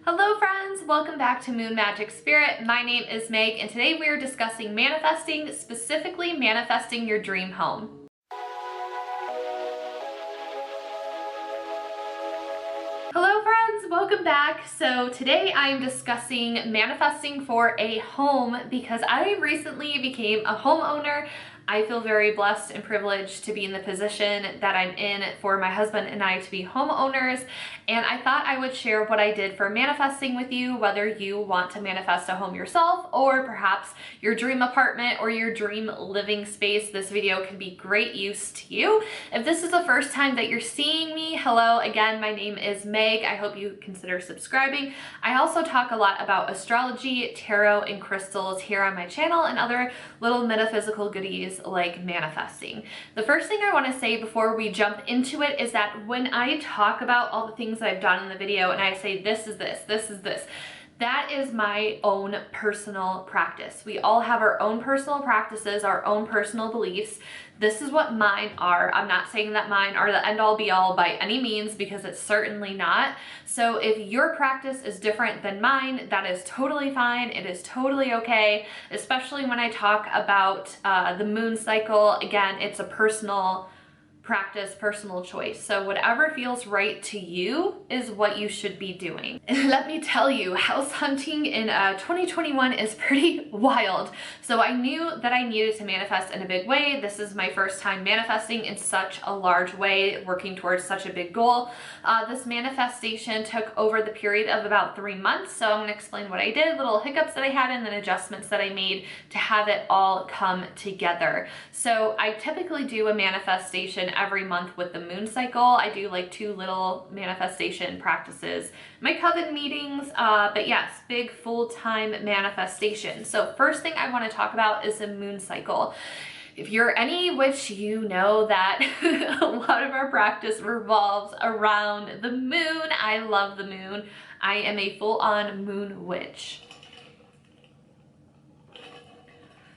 Hello friends, welcome back to Moon Magic Spirit. My name is Meg and today we are discussing manifesting, specifically manifesting your dream home. Hello friends, welcome back. So today I am discussing manifesting for a home because I recently became a homeowner. I feel very blessed and privileged to be in the position that I'm in for my husband and I to be homeowners, and I thought I would share what I did for manifesting with you, whether you want to manifest a home yourself or perhaps your dream apartment or your dream living space. This video can be great use to you. If this is the first time that you're seeing me, hello again, my name is Meg. I hope you consider subscribing. I also talk a lot about astrology, tarot, and crystals here on my channel and other little metaphysical goodies like manifesting. The first thing I want to say before we jump into it is that when I talk about all the things that I've done in the video and I say this is this, this is this, that is my own personal practice. We all have our own personal practices, our own personal beliefs. This is what mine are. I'm not saying that mine are the end all be all by any means, because it's certainly not. So if your practice is different than mine, that is totally fine. It is totally okay, especially when I talk about the moon cycle. Again, it's a personal practice, personal choice. So whatever feels right to you is what you should be doing. And let me tell you, house hunting in 2021 is pretty wild. So I knew that I needed to manifest in a big way. This is my first time manifesting in such a large way, working towards such a big goal. This manifestation took over the period of about 3 months. So I'm going to explain what I did, little hiccups that I had, and then adjustments that I made to have it all come together. So I typically do a manifestation every month with the moon cycle. I do like 2 little manifestation practices, my coven meetings, but yes, big full-time manifestation. So first thing I want to talk about is the moon cycle. If you're any witch, you know that a lot of our practice revolves around the moon. I love the moon. I am a full-on moon witch.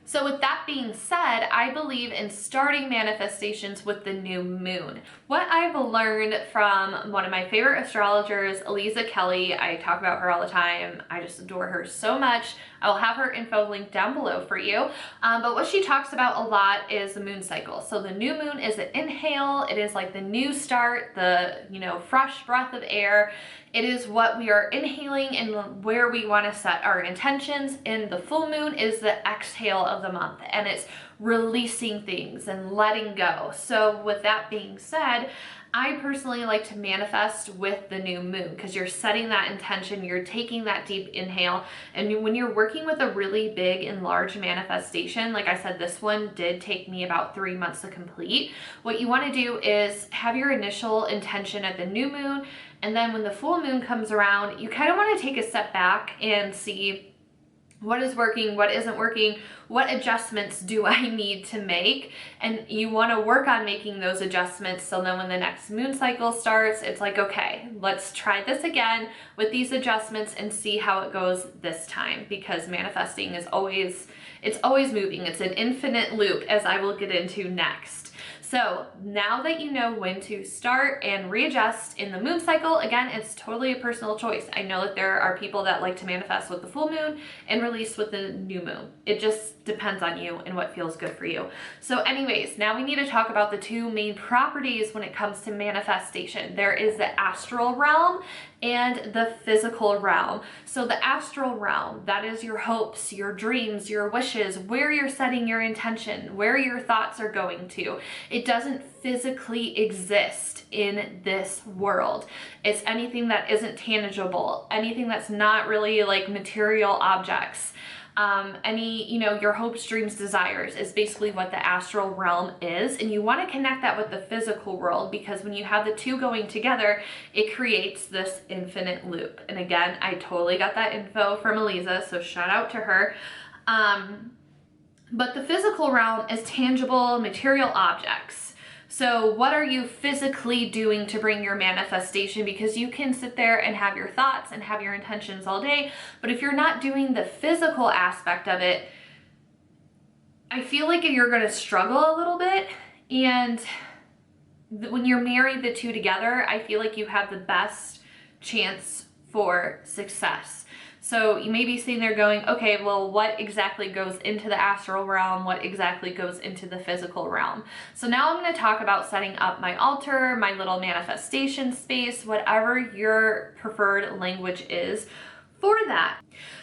So with that being said, I believe in starting manifestations with the new moon. What I've learned from one of my favorite astrologers, Elisa Kelly, I talk about her all the time. I just adore her so much. I will have her info linked down below for you. But what she talks about a lot is the moon cycle. So the new moon is an inhale. It is like the new start, the, fresh breath of air. It is what we are inhaling and where we want to set our intentions. And the full moon is the exhale of the month, and it's releasing things and letting go. So with that being said, I personally like to manifest with the new moon because you're setting that intention, you're taking that deep inhale, and when you're working with a really big and large manifestation, like I said, this one did take me about 3 months to complete. What you want to do is have your initial intention at the new moon, and then when the full moon comes around, you kind of want to take a step back and see what is working, what isn't working, what adjustments do I need to make? And you want to work on making those adjustments so then when the next moon cycle starts, it's like, okay, let's try this again with these adjustments and see how it goes this time, because manifesting is always moving. It's an infinite loop, as I will get into next. So now that you know when to start and readjust in the moon cycle, again, it's totally a personal choice. I know that there are people that like to manifest with the full moon and release with the new moon. It just depends on you and what feels good for you. So anyways, now we need to talk about the 2 main properties when it comes to manifestation. There is the astral realm and the physical realm. So the astral realm, that is your hopes, your dreams, your wishes, where you're setting your intention, where your thoughts are going to. It doesn't physically exist in this world. It's anything that isn't tangible, anything that's not really like material objects. Your hopes, dreams, desires is basically what the astral realm is. And you want to connect that with the physical world, because when you have the 2 going together, it creates this infinite loop. And again, I totally got that info from Elisa, so shout out to her. But the physical realm is tangible, material objects. So what are you physically doing to bring your manifestation? Because you can sit there and have your thoughts and have your intentions all day, but if you're not doing the physical aspect of it, I feel like you're going to struggle a little bit. And when you're married, the 2 together, I feel like you have the best chance for success. So you may be sitting there going, okay, well, what exactly goes into the astral realm? What exactly goes into the physical realm? So now I'm going to talk about setting up my altar, my little manifestation space, whatever your preferred language is for that.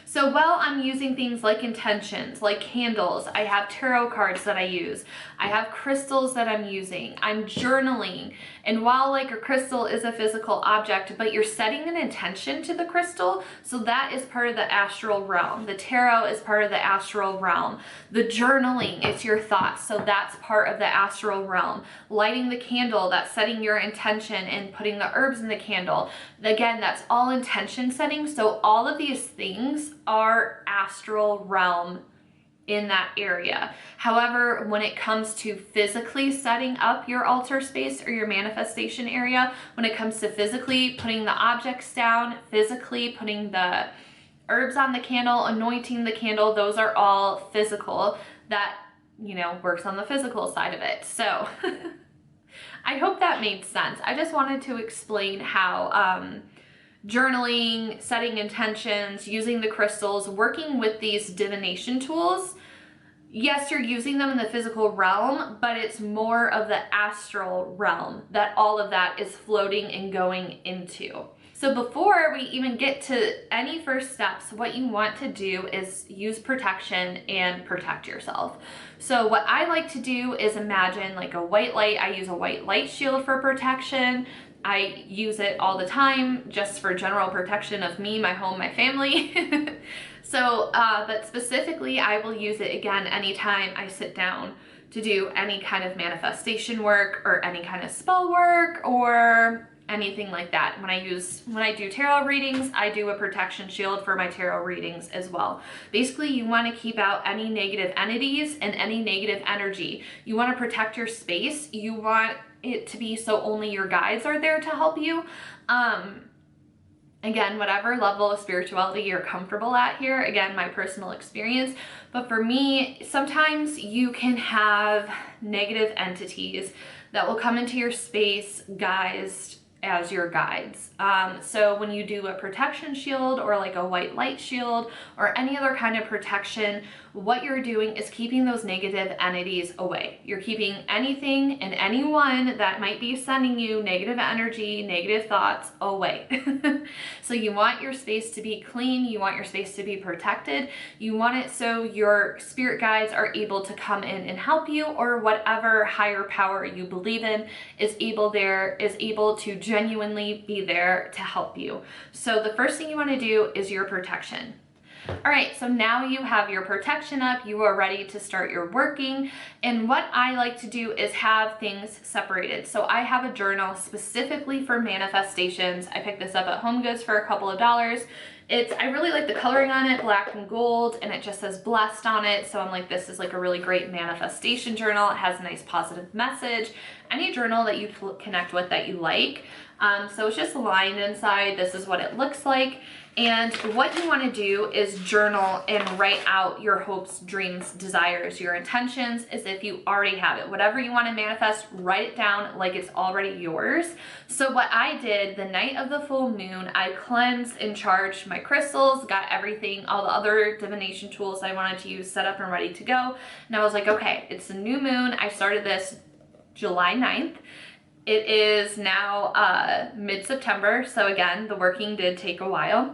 So while I'm using things like intentions, like candles, I have tarot cards that I use, I have crystals that I'm using, I'm journaling. And while like a crystal is a physical object, but you're setting an intention to the crystal, so that is part of the astral realm. The tarot is part of the astral realm. The journaling, it's your thoughts, so that's part of the astral realm. Lighting the candle, that's setting your intention and putting the herbs in the candle. Again, that's all intention setting. So all of these things are astral realm in that area. However, when it comes to physically setting up your altar space or your manifestation area, when it comes to physically putting the objects down, physically putting the herbs on the candle, anointing the candle, those are all physical. That, works on the physical side of it. So I hope that made sense. I just wanted to explain how journaling, setting intentions, using the crystals, working with these divination tools, yes, you're using them in the physical realm, but it's more of the astral realm that all of that is floating and going into. So before we even get to any first steps, what you want to do is use protection and protect yourself. So what I like to do is imagine like a white light. I use a white light shield for protection. I use it all the time just for general protection of me, my home, my family. So, but specifically, I will use it again anytime I sit down to do any kind of manifestation work or any kind of spell work or anything like that. When I do tarot readings, I do a protection shield for my tarot readings as well. Basically, you want to keep out any negative entities and any negative energy. You want to protect your space. You want it to be so only your guides are there to help you. Again, whatever level of spirituality you're comfortable at here, again, my personal experience. But for me, sometimes you can have negative entities that will come into your space guised as your guides. So when you do a protection shield or like a white light shield or any other kind of protection, what you're doing is keeping those negative entities away. You're keeping anything and anyone that might be sending you negative energy, negative thoughts away. So you want your space to be clean. You want your space to be protected. You want it so your spirit guides are able to come in and help you, or whatever higher power you believe in is able to genuinely be there to help you. So the first thing you want to do is your protection. All right, so now you have your protection up, you are ready to start your working. And what I like to do is have things separated. So I have a journal specifically for manifestations. I picked this up at Home Goods for a couple of dollars. I really like the coloring on it, black and gold, and it just says blessed on it. So I'm like, this is like a really great manifestation journal. It has a nice positive message. Any journal that you connect with that you like. So it's just lined inside. This is what it looks like. And what you want to do is journal and write out your hopes, dreams, desires, your intentions as if you already have it. Whatever you want to manifest, write it down like it's already yours. So what I did the night of the full moon, I cleansed and charged my crystals, got everything, all the other divination tools I wanted to use set up and ready to go. And I was like, okay, it's a new moon. I started this July 9th. It is now mid-September, so again, the working did take a while.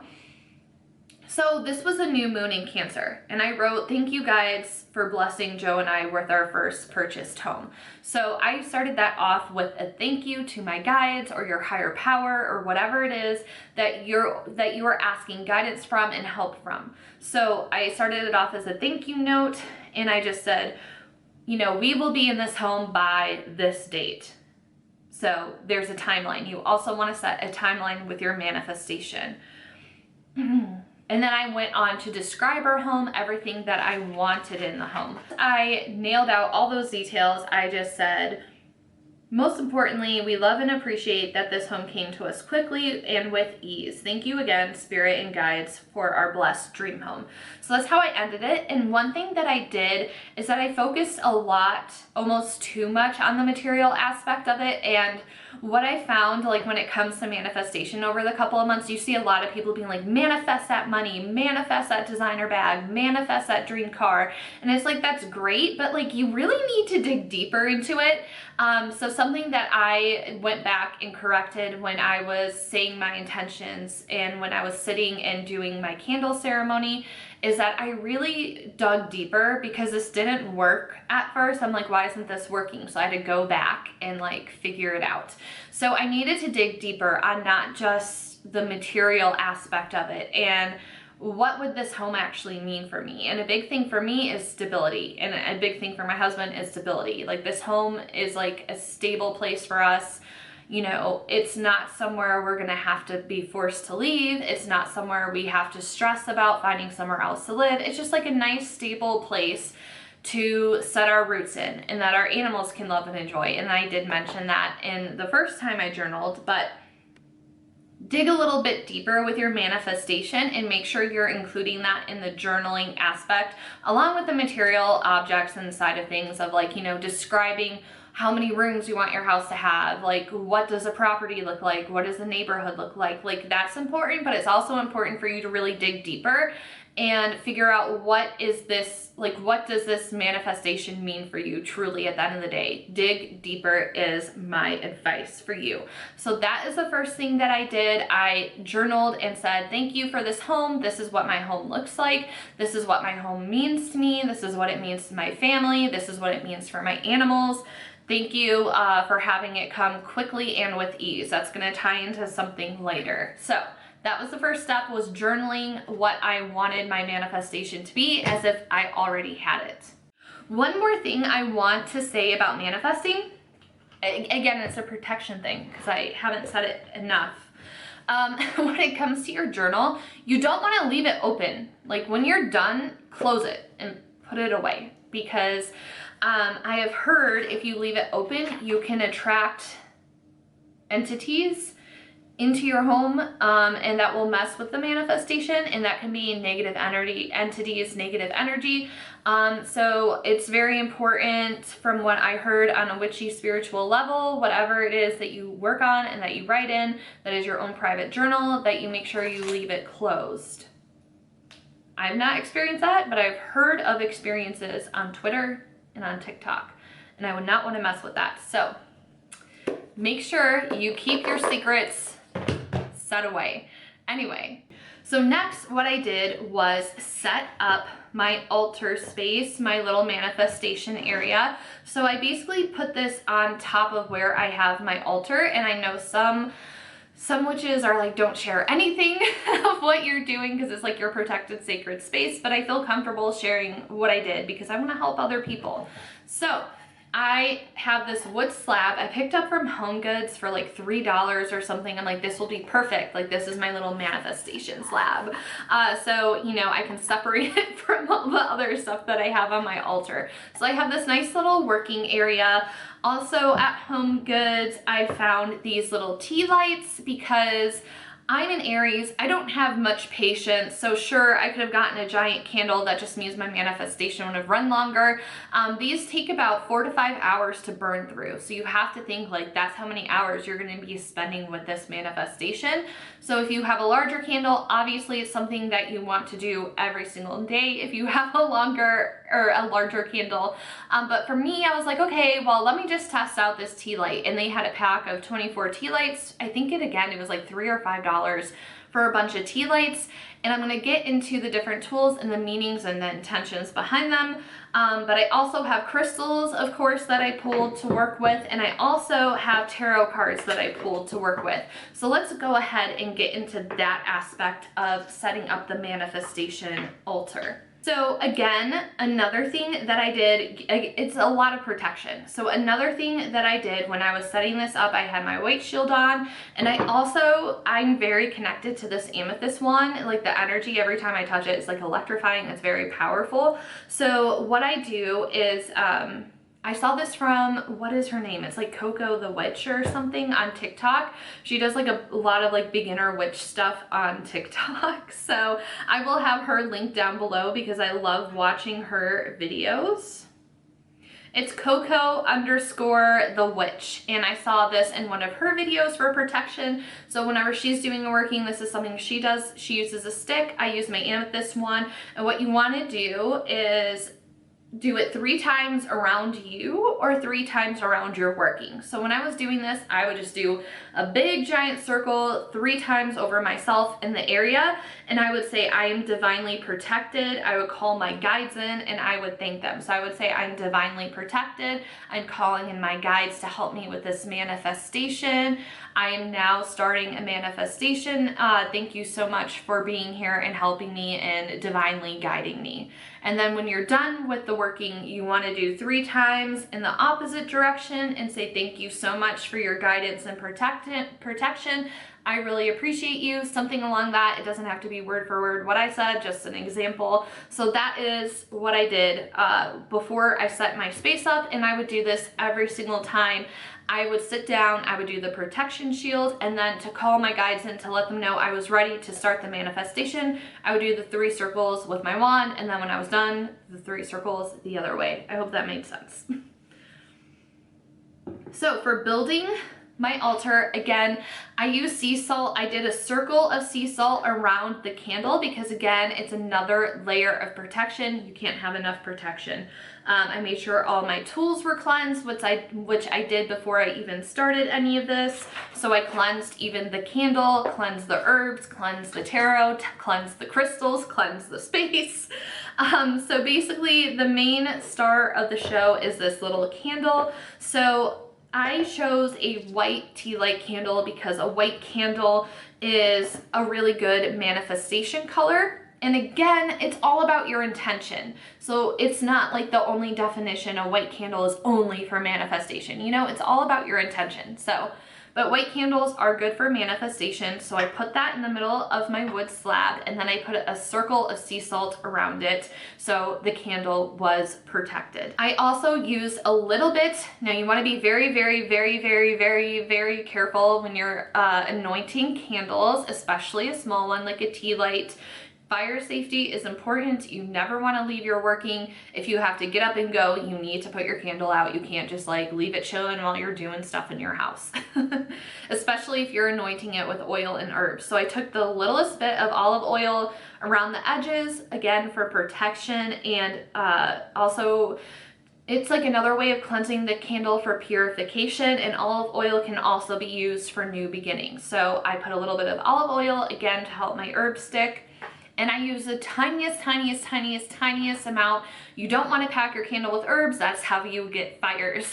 So this was a new moon in Cancer, and I wrote, thank you guides for blessing Joe and I with our first purchased home. So I started that off with a thank you to my guides or your higher power or whatever it is that you are asking guidance from and help from. So I started it off as a thank you note, and I just said, we will be in this home by this date. So there's a timeline. You also want to set a timeline with your manifestation. And then I went on to describe our home, everything that I wanted in the home. I nailed out all those details. I just said, Most importantly, we love and appreciate that this home came to us quickly and with ease. Thank you again, Spirit and Guides, for our blessed dream home. So that's how I ended it. And one thing that I did is that I focused a lot, almost too much, on the material aspect of it. And what I found, like when it comes to manifestation over the couple of months, you see a lot of people being like, manifest that money, manifest that designer bag, manifest that dream car. And it's like, that's great, but like you really need to dig deeper into it. So something that I went back and corrected when I was saying my intentions and when I was sitting and doing my candle ceremony is that I really dug deeper because this didn't work at first. I'm like, why isn't this working? So I had to go back and like figure it out. So I needed to dig deeper on not just the material aspect of it and what would this home actually mean for me? And a big thing for me is stability. And a big thing for my husband is stability. Like this home is like a stable place for us. You know, it's not somewhere we're gonna have to be forced to leave. It's not somewhere we have to stress about finding somewhere else to live. It's just like a nice, stable place to set our roots in and that our animals can love and enjoy. And I did mention that in the first time I journaled, but dig a little bit deeper with your manifestation and make sure you're including that in the journaling aspect, along with the material objects and side of things of like, you know, describing how many rooms you want your house to have, like what does a property look like, what does the neighborhood look like that's important, but it's also important for you to really dig deeper and figure out what is this, like what does this manifestation mean for you truly at the end of the day. Dig deeper is my advice for you. So that is the first thing that I did. I journaled and said, thank you for this home. This is what my home looks like. This is what my home means to me. This is what it means to my family. This is what it means for my animals. Thank you for having it come quickly and with ease. That's going to tie into something later. So that was the first step, was journaling what I wanted my manifestation to be as if I already had it. One more thing I want to say about manifesting, again, it's a protection thing because I haven't said it enough. When it comes to your journal, you don't want to leave it open. Like when you're done, close it and put it away because I have heard if you leave it open, you can attract entities into your home and that will mess with the manifestation, and that can be negative energy, entities, negative energy. So it's very important, from what I heard, on a witchy spiritual level, whatever it is that you work on and that you write in, that is your own private journal, that you make sure you leave it closed. I've not experienced that, but I've heard of experiences on Twitter and on TikTok, and I would not want to mess with that. So make sure you keep your secrets set away. Anyway, so next what I did was set up my altar space, my little manifestation area. So I basically put this on top of where I have my altar, and I know some witches are like, don't share anything of what you're doing because it's like your protected sacred space, but I feel comfortable sharing what I did because I want to help other people. So I have this wood slab I picked up from Home Goods for like $3 or something. I'm like, this will be perfect. Like, this is my little manifestation slab. So, you know, I can separate it from all the other stuff that I have on my altar. So I have this nice little working area. Also at Home Goods, I found these little tea lights because I'm an Aries. I don't have much patience, so sure, I could have gotten a giant candle. That just means my manifestation would have run longer. These take about 4 to 5 hours to burn through, so you have to think like that's how many hours you're going to be spending with this manifestation. So if you have a larger candle, obviously it's something that you want to do every single day if you have a longer or a larger candle. But for me, I was like, okay, well, let me just test out this tea light. And they had a pack of 24 tea lights. I think it was like $3 or $5 for a bunch of tea lights. And I'm gonna get into the different tools and the meanings and the intentions behind them. But I also have crystals, of course, that I pulled to work with. And I also have tarot cards that I pulled to work with. So let's go ahead and get into that aspect of setting up the manifestation altar. So again, another thing that I did, it's a lot of protection. So another thing that I did when I was setting this up, I had my white shield on, and I'm very connected to this amethyst one. Like the energy every time I touch it, it's like electrifying, it's very powerful. So what I do is, I saw this from, what is her name? It's like Coco the Witch or something on TikTok. She does like a lot of like beginner witch stuff on TikTok. So I will have her linked down below because I love watching her videos. It's Coco _ the witch, and I saw this in one of her videos for protection. So whenever she's doing a working, this is something she does. She uses a stick. I use my amethyst one, and what you want to do is do it 3 times around you or 3 times around your working. So when I was doing this, I would just do a big giant circle 3 times over myself in the area, and I would say I am divinely protected. I would call my guides in and I would thank them. So I would say I'm divinely protected. I'm calling in my guides to help me with this manifestation. I am now starting a manifestation. Thank you so much for being here and helping me and divinely guiding me. And then when you're done with the working, you want to do 3 times in the opposite direction and say thank you so much for your guidance and protection. I really appreciate you. Something along that. It doesn't have to be word for word what I said, just an example. So that is what I did before I set my space up, and I would do this every single time. I would sit down, I would do the protection shield, and then to call my guides in to let them know I was ready to start the manifestation, I would do the 3 circles with my wand, and then when I was done, the 3 circles the other way. I hope that made sense. So for building my altar, again, I use sea salt. I did a circle of sea salt around the candle because, again, it's another layer of protection. You can't have enough protection. I made sure all my tools were cleansed, which I did before I even started any of this. So I cleansed even the candle, cleansed the herbs, cleansed the tarot, cleansed the crystals, cleansed the space. So basically the main star of the show is this little candle. So I chose a white tea light candle because a white candle is a really good manifestation color. And again, it's all about your intention. So it's not like the only definition a white candle is only for manifestation. You know, it's all about your intention. So, but white candles are good for manifestation. So I put that in the middle of my wood slab, and then I put a circle of sea salt around it so the candle was protected. I also used a little bit. Now you want to be very, very, very, very, very, very careful when you're anointing candles, especially a small one like a tea light. Fire safety is important. You never want to leave your working. If you have to get up and go, you need to put your candle out. You can't just like leave it chilling while you're doing stuff in your house, especially if you're anointing it with oil and herbs. So I took the littlest bit of olive oil around the edges, again, for protection, and also it's like another way of cleansing the candle for purification, and olive oil can also be used for new beginnings. So I put a little bit of olive oil, again, to help my herbs stick. And I use the tiniest amount. You don't want to pack your candle with herbs. That's how you get fires.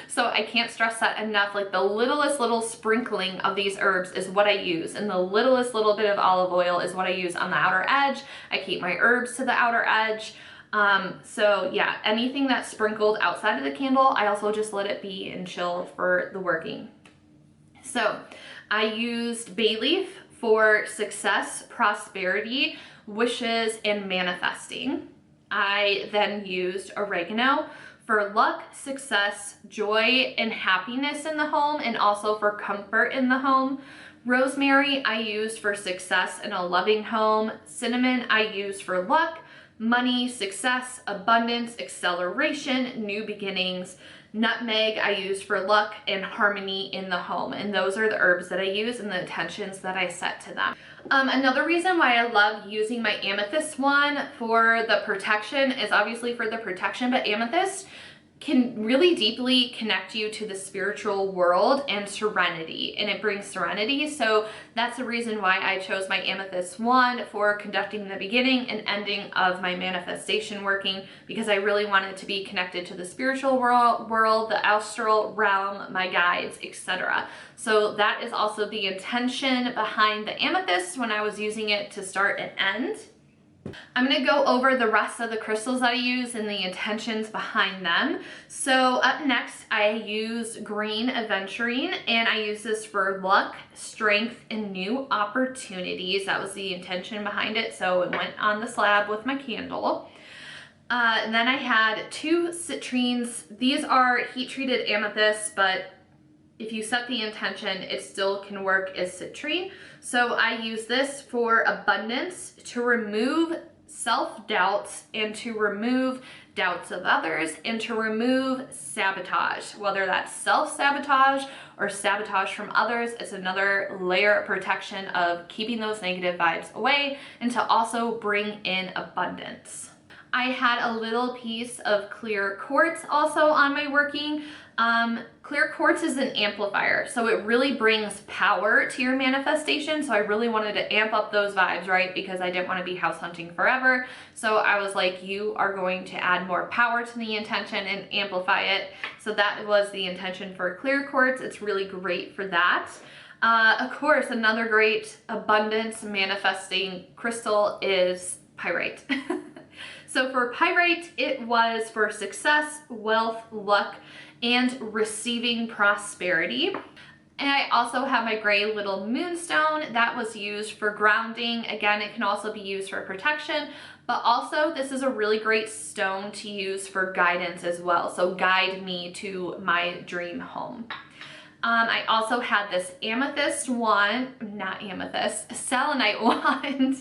So I can't stress that enough. Like the littlest little sprinkling of these herbs is what I use. And the littlest little bit of olive oil is what I use on the outer edge. I keep my herbs to the outer edge. So yeah, anything that's sprinkled outside of the candle, I also just let it be and chill for the working. So I used bay leaf for success, prosperity, wishes, and manifesting. I then used oregano for luck, success, joy, and happiness in the home, and also for comfort in the home. Rosemary I used for success in a loving home. Cinnamon I used for luck, money, success, abundance, acceleration, new beginnings. Nutmeg I used for luck and harmony in the home. And those are the herbs that I use and the intentions that I set to them. Another reason why I love using my amethyst one for the protection is obviously for the protection, but amethyst can really deeply connect you to the spiritual world and serenity, and it brings serenity. So that's the reason why I chose my amethyst wand for conducting the beginning and ending of my manifestation working, because I really wanted to be connected to the spiritual world, the astral realm, my guides, etc. So that is also the intention behind the amethyst when I was using it to start and end. I'm going to go over the rest of the crystals that I use and the intentions behind them. So up next, I used green aventurine, and I use this for luck, strength, and new opportunities. That was the intention behind it, so it went on the slab with my candle. And then I had 2 citrines. These are heat treated amethysts, but if you set the intention, it still can work as citrine. So I use this for abundance, to remove self-doubts and to remove doubts of others and to remove sabotage, whether that's self-sabotage or sabotage from others. It's another layer of protection of keeping those negative vibes away and to also bring in abundance. I had a little piece of clear quartz also on my working. Clear quartz is an amplifier, so it really brings power to your manifestation. So I really wanted to amp up those vibes, right? Because I didn't want to be house hunting forever. So I was like, you are going to add more power to the intention and amplify it. So that was the intention for clear quartz. It's really great for that. Of course, another great abundance manifesting crystal is pyrite. So for pyrite, it was for success, wealth, luck, and receiving prosperity. And I also have my gray little moonstone that was used for grounding. Again, it can also be used for protection, but also this is a really great stone to use for guidance as well. So guide me to my dream home. I also had this amethyst wand, not amethyst, selenite wand.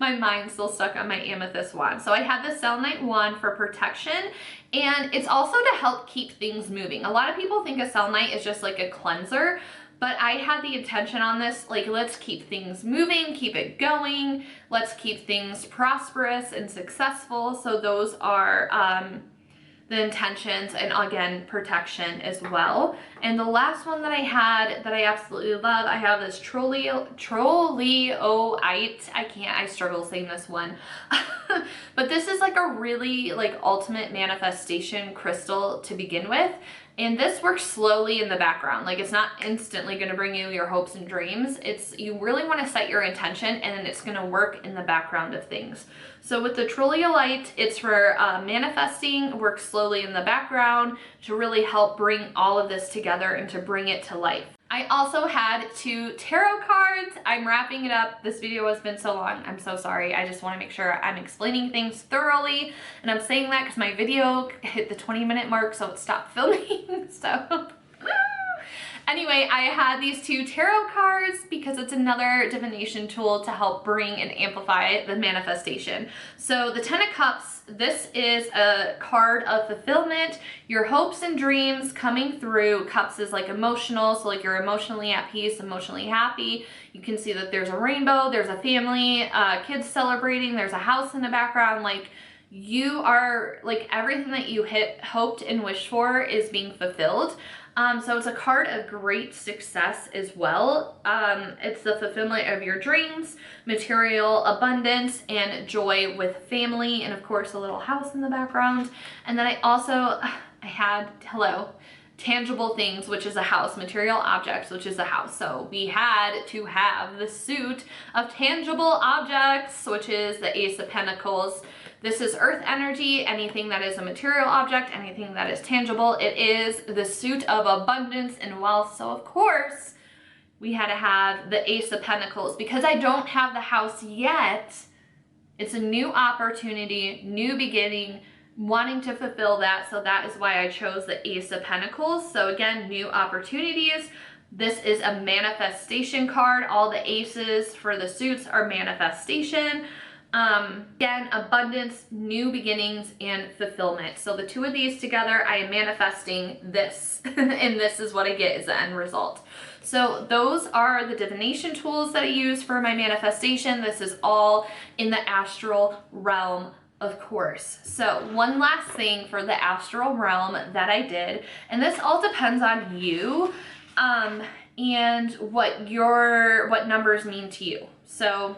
My mind's still stuck on my amethyst wand. So I had the selenite wand for protection, and it's also to help keep things moving. A lot of people think a selenite is just like a cleanser, but I had the intention on this, like, let's keep things moving, keep it going, let's keep things prosperous and successful. So those are the intentions, and again, protection as well. And the last one that I had that I absolutely love, I have this trolleoite. I struggle saying this one. But this is like a really like ultimate manifestation crystal to begin with. And this works slowly in the background. Like, it's not instantly going to bring you your hopes and dreams. You really want to set your intention, and then it's going to work in the background of things. So with the trolleoite, it's for manifesting, works slowly in the background to really help bring all of this together and to bring it to life. I also had 2 tarot cards. I'm wrapping it up. This video has been so long. I'm so sorry. I just want to make sure I'm explaining things thoroughly. And I'm saying that because my video hit the 20-minute mark, so it stopped filming. So anyway, I had these 2 tarot cards because it's another divination tool to help bring and amplify the manifestation. So the 10 of Cups, this is a card of fulfillment, your hopes and dreams coming through. Cups is like emotional, so like you're emotionally at peace, emotionally happy. You can see that there's a rainbow, there's a family, kids celebrating, there's a house in the background. Like, you are, like, everything that you hoped and wished for is being fulfilled. So it's a card of great success as well. It's the fulfillment of your dreams, material abundance, and joy with family, and of course a little house in the background. And then I had, tangible things, which is a house, material objects, which is a house. So we had to have the suit of tangible objects, which is the Ace of Pentacles. This is earth energy, anything that is a material object, anything that is tangible. It is the suit of abundance and wealth. So of course, we had to have the Ace of Pentacles. Because I don't have the house yet, it's a new opportunity, new beginning, wanting to fulfill that. So that is why I chose the Ace of Pentacles. So again, new opportunities. This is a manifestation card. All the aces for the suits are manifestation. Again, abundance, new beginnings, and fulfillment. So the 2 of these together, I am manifesting this, and this is what I get as the end result. So those are the divination tools that I use for my manifestation. This is all in the astral realm, of course. So one last thing for the astral realm that I did, and this all depends on you, and what numbers mean to you. So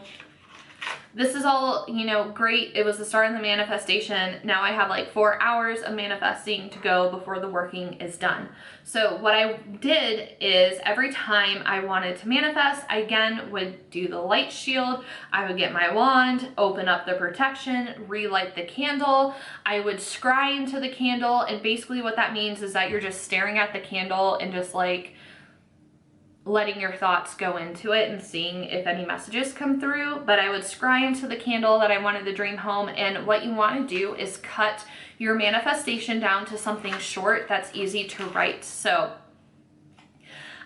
this is all, great. It was the start of the manifestation. Now I have like 4 hours of manifesting to go before the working is done. So what I did is every time I wanted to manifest, I again would do the light shield. I would get my wand, open up the protection, relight the candle. I would scry into the candle, and basically what that means is that you're just staring at the candle and just like letting your thoughts go into it and seeing if any messages come through. But I would scry into the candle that I wanted the dream home, and what you want to do is cut your manifestation down to something short that's easy to write. So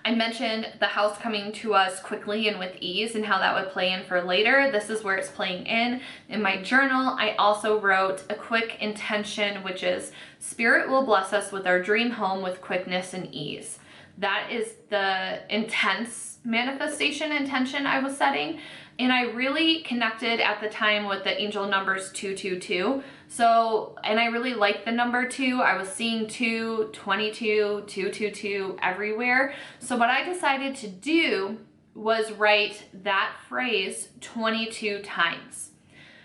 I mentioned the house coming to us quickly and with ease and how that would play in for later. This is where it's playing in. In my journal, I also wrote a quick intention, which is Spirit will bless us with our dream home with quickness and ease. That is the intense manifestation intention I was setting. And I really connected at the time with the angel numbers 222. So, and I really liked the number 2. I was seeing 2, 22, 222 everywhere. So what I decided to do was write that phrase 22 times.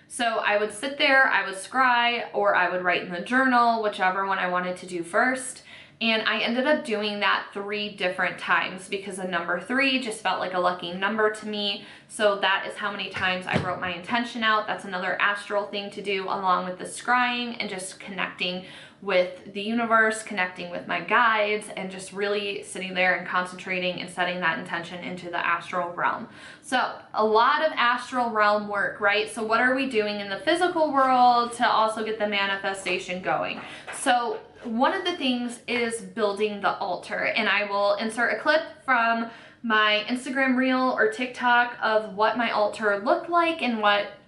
So I would sit there, I would scry, or I would write in the journal, whichever one I wanted to do first. And I ended up doing that 3 different times because the number 3 just felt like a lucky number to me. So that is how many times I wrote my intention out. That's another astral thing to do along with the scrying and just connecting with the universe, connecting with my guides, and just really sitting there and concentrating and setting that intention into the astral realm. So a lot of astral realm work, right? So what are we doing in the physical world to also get the manifestation going? So one of the things is building the altar, and I will insert a clip from my Instagram reel or TikTok of what my altar looked like and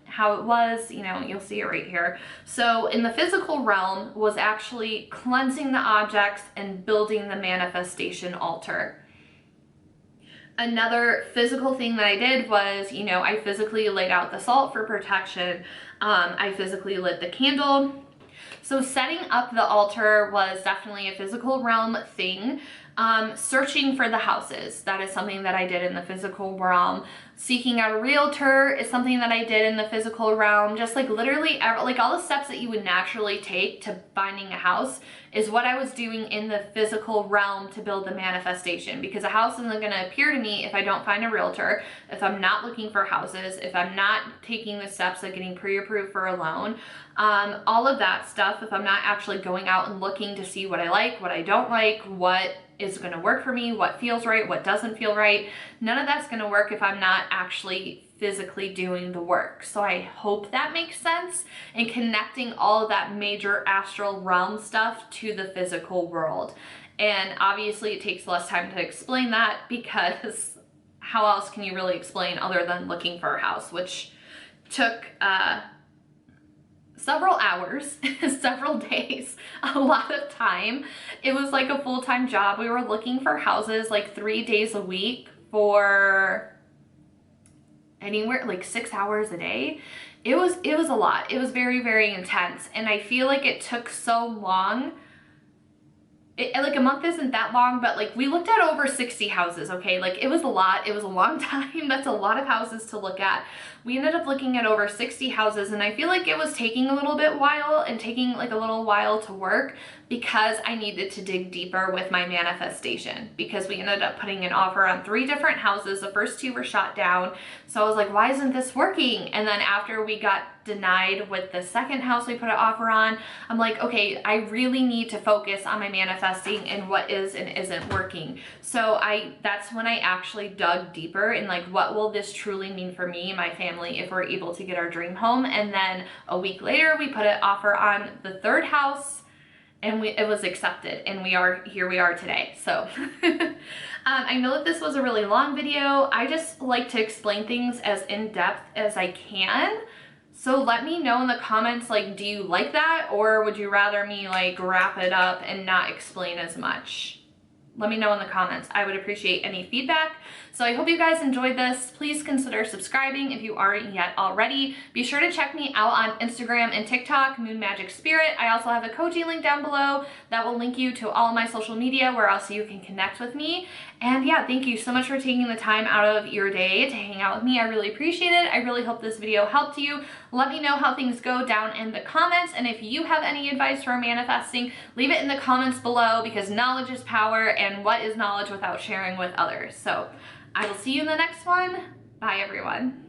how it was, you know, you'll see it right here. So in the physical realm was actually cleansing the objects and building the manifestation altar. Another physical thing that I did was, you know, I physically laid out the salt for protection. I physically lit the candle. So setting up the altar was definitely a physical realm thing. Searching for the houses, that is something that I did in the physical realm. Seeking out a realtor is something that I did in the physical realm. Just like literally, like all the steps that you would naturally take to finding a house is what I was doing in the physical realm to build the manifestation, because a house isn't going to appear to me if I don't find a realtor, if I'm not looking for houses, if I'm not taking the steps of getting pre-approved for a loan, all of that stuff, if I'm not actually going out and looking to see what I like, what I don't like, what is going to work for me, what feels right, what doesn't feel right. None of that's going to work if I'm not actually physically doing the work. So I hope that makes sense, and connecting all of that major astral realm stuff to the physical world. And obviously it takes less time to explain that, because how else can you really explain other than looking for a house, which took several hours, several days, a lot of time. It was like a full-time job. We were looking for houses like 3 days a week for anywhere like 6 hours a day. It was a lot. It was very, very intense. And I feel like it took so long. Like a month isn't that long, but like we looked at over 60 houses, okay? Like it was a lot. It was a long time. That's a lot of houses to look at. We ended up looking at over 60 houses, and I feel like it was taking a little while to work, because I needed to dig deeper with my manifestation, because we ended up putting an offer on 3 different houses. The first 2 were shot down. So I was like, why isn't this working? And then after we got denied with the second house we put an offer on, I'm like, okay, I really need to focus on my manifesting and what is and isn't working. So that's when I actually dug deeper in like, what will this truly mean for me and my family if we're able to get our dream home? And then a week later, we put an offer on the 3rd house, and it was accepted, and here we are today. So I know that this was a really long video. I just like to explain things as in depth as I can. So let me know in the comments, like, do you like that, or would you rather me like wrap it up and not explain as much? Let me know in the comments. I would appreciate any feedback. So I hope you guys enjoyed this. Please consider subscribing if you aren't yet already. Be sure to check me out on Instagram and TikTok, Moon Magic Spirit. I also have a Koji link down below that will link you to all of my social media, where else you can connect with me. And yeah, thank you so much for taking the time out of your day to hang out with me. I really appreciate it. I really hope this video helped you. Let me know how things go down in the comments. And if you have any advice for manifesting, leave it in the comments below, because knowledge is power, and what is knowledge without sharing with others? So I will see you in the next one. Bye, everyone.